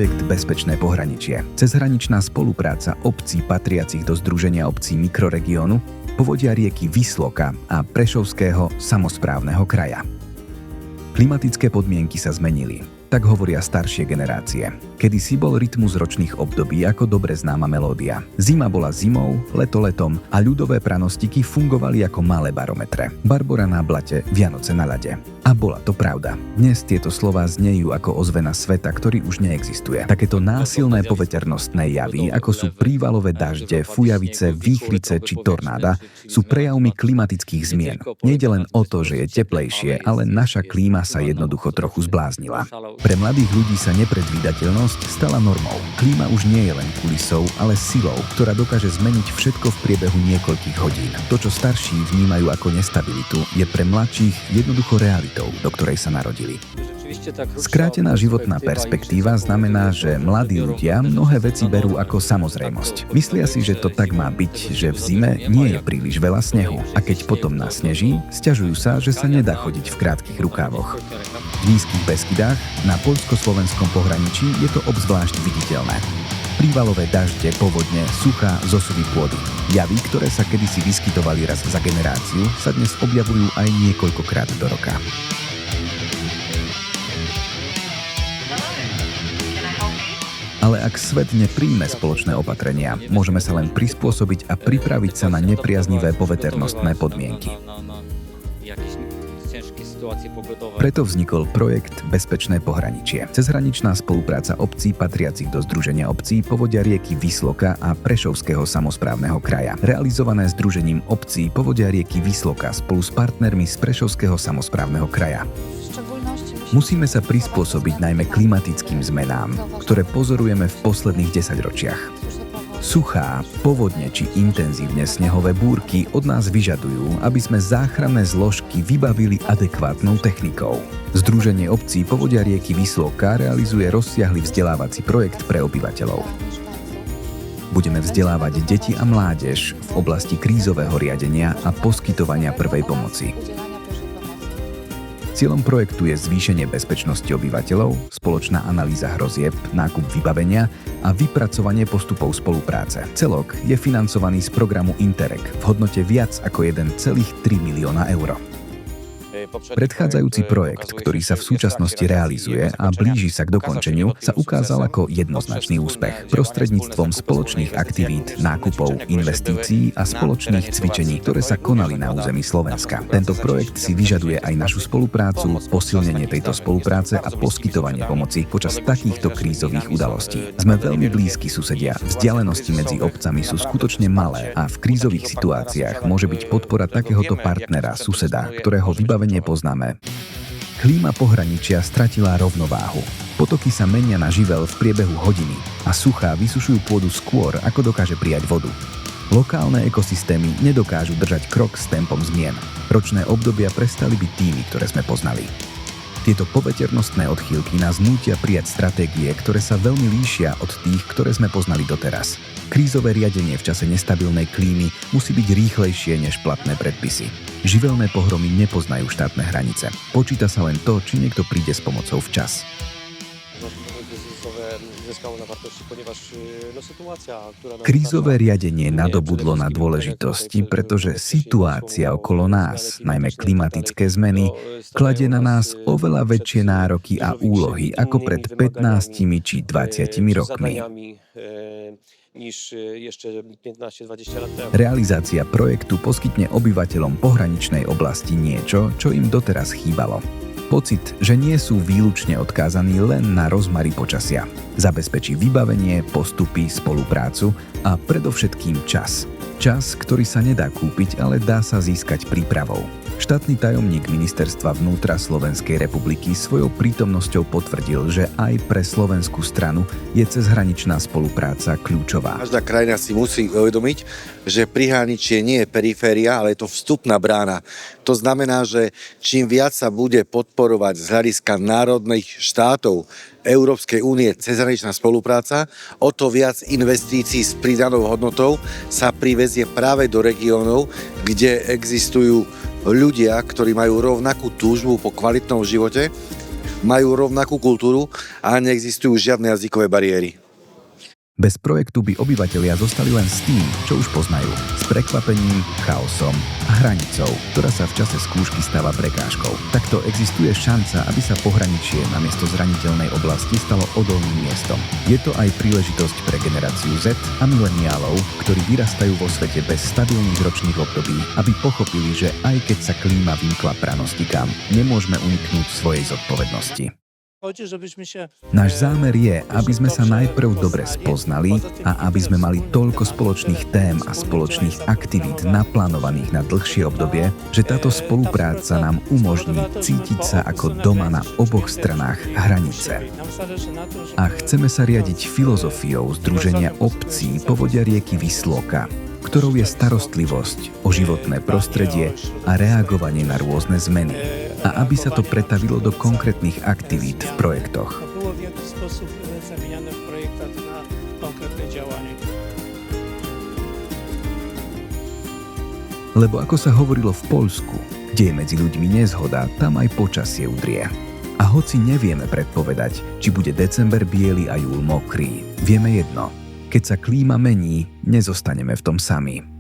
projekt Bezpečné pohraničie. Cezhraničná spolupráca obcí patriacich do Združenia obcí mikroregiónu, povodia rieky Visloka a Prešovského samosprávneho kraja. Klimatické podmienky sa zmenili, tak hovoria staršie generácie. Kedysi bol rytmus ročných období ako dobre známa melódia. Zima bola zimou, leto letom a ľudové pranostiky fungovali ako malé barometre. Barbora na blate, Vianoce na ľade. A bola to pravda. Dnes tieto slová znejú ako ozvena sveta, ktorý už neexistuje. Takéto násilné poveternostné javy, ako sú prívalové dažde, fujavice, výchrice či tornáda, sú prejavmi klimatických zmien. Nejde len o to, že je teplejšie, ale naša klíma sa jednoducho trochu zbláznila. Pre mladých ľudí sa nepredvídateľnosť stala normou. Klíma už nie je len kulisou, ale silou, ktorá dokáže zmeniť všetko v priebehu niekoľkých hodín. To, čo starší vnímajú ako nestabilitu, je pre mladších jednoducho realitou, do ktorej sa narodili. Skrátená životná perspektíva znamená, že mladí ľudia mnohé veci berú ako samozrejmosť. Myslia si, že to tak má byť, že v zime nie je príliš veľa snehu a keď potom nasneží, sťažujú sa, že sa nedá chodiť v krátkych rukávoch. V nízkych Beskydách na poľsko-slovenskom pohraničí je to obzvlášť viditeľné. Prívalové dažde, povodne, suchá, zosuvy pôdy. Javy, ktoré sa kedysi vyskytovali raz za generáciu, sa dnes objavujú aj niekoľkokrát do roka. Ale ak svet nepríjme spoločné opatrenia, môžeme sa len prispôsobiť a pripraviť sa na nepriaznivé poveternostné podmienky. Preto vznikol projekt Bezpečné pohraničie. Cezhraničná spolupráca obcí patriacich do Združenia obcí povodia rieky Visloka a Prešovského samosprávneho kraja. Realizované Združením obcí povodia rieky Visloka spolu s partnermi z Prešovského samosprávneho kraja. Musíme sa prispôsobiť najmä klimatickým zmenám, ktoré pozorujeme v posledných 10 ročiach. Suchá, povodne či intenzívne snehové búrky od nás vyžadujú, aby sme záchranné zložky vybavili adekvátnou technikou. Združenie obcí povodia rieky Visloka realizuje rozsiahly vzdelávací projekt pre obyvateľov. Budeme vzdelávať deti a mládež v oblasti krízového riadenia a poskytovania prvej pomoci. Cieľom projektu je zvýšenie bezpečnosti obyvateľov, spoločná analýza hrozieb, nákup vybavenia a vypracovanie postupov spolupráce. Celok je financovaný z programu Interreg v hodnote viac ako 1,3 milióna eur. Predchádzajúci projekt, ktorý sa v súčasnosti realizuje a blíži sa k dokončeniu, sa ukázal ako jednoznačný úspech prostredníctvom spoločných aktivít, nákupov, investícií a spoločných cvičení, ktoré sa konali na území Slovenska. Tento projekt si vyžaduje aj našu spoluprácu, posilnenie tejto spolupráce a poskytovanie pomoci počas takýchto krízových udalostí. Sme veľmi blízki susedia, vzdialenosti medzi obcami sú skutočne malé a v krízových situáciách môže byť podpora takéhoto partnera, suseda, ktorého vybavenie poznáme. Klíma pohraničia stratila rovnováhu. Potoky sa menia na živel v priebehu hodiny a suchá vysušujú pôdu skôr, ako dokáže prijať vodu. Lokálne ekosystémy nedokážu držať krok s tempom zmien. Ročné obdobia prestali byť tými, ktoré sme poznali. Tieto poveternostné odchýlky nás nútia prijať stratégie, ktoré sa veľmi líšia od tých, ktoré sme poznali doteraz. Krízové riadenie v čase nestabilnej klímy musí byť rýchlejšie než platné predpisy. Živelné pohromy nepoznajú štátne hranice. Počíta sa len to, či niekto príde s pomocou včas. Krízové riadenie nadobudlo na dôležitosti, pretože situácia okolo nás, najmä klimatické zmeny, kladie na nás oveľa väčšie nároky a úlohy ako pred 15 či 20 rokmi. Realizácia projektu poskytne obyvateľom pohraničnej oblasti niečo, čo im doteraz chýbalo. Pocit, že nie sú výlučne odkázaní len na rozmary počasia. Zabezpečí vybavenie, postupy, spoluprácu a predovšetkým čas. Čas, ktorý sa nedá kúpiť, ale dá sa získať prípravou. Štátny tajomník Ministerstva vnútra Slovenskej republiky svojou prítomnosťou potvrdil, že aj pre slovenskú stranu je cezhraničná spolupráca kľúčová. Každá krajina si musí uvedomiť, že prihraničie nie je periféria, ale je to vstupná brána. To znamená, že čím viac sa bude podporovať z hľadiska národných štátov Európskej únie cezhraničná spolupráca, o to viac investícií s pridanou hodnotou sa privezie práve do regiónov, kde existujú ľudia, ktorí majú rovnakú túžbu po kvalitnom živote majú rovnakú kultúru a neexistujú žiadne jazykové bariéry. Bez projektu by obyvatelia zostali len s tým, čo už poznajú. S prekvapením, chaosom a hranicou, ktorá sa v čase skúšky stáva prekážkou. Takto existuje šanca, aby sa pohraničie namiesto zraniteľnej oblasti stalo odolným miestom. Je to aj príležitosť pre generáciu Z a mileniálov, ktorí vyrastajú vo svete bez stabilných ročných období, aby pochopili, že aj keď sa klíma vymkla pranostikám, nemôžeme uniknúť svojej zodpovednosti. Náš zámer je, aby sme sa najprv dobre spoznali a aby sme mali toľko spoločných tém a spoločných aktivít naplánovaných na dlhšie obdobie, že táto spolupráca nám umožní cítiť sa ako doma na oboch stranách hranice. A chceme sa riadiť filozofiou Združenia obcí povodia rieky Visloka, ktorou je starostlivosť o životné prostredie a reagovanie na rôzne zmeny. A aby sa to pretavilo do konkrétnych aktivít v projektoch. Lebo ako sa hovorilo v Poľsku, kde je medzi ľuďmi nezhoda, tam aj počasie udrie. A hoci nevieme predpovedať, či bude december biely a júl mokrý, vieme jedno. Keď sa klíma mení, nezostaneme v tom sami.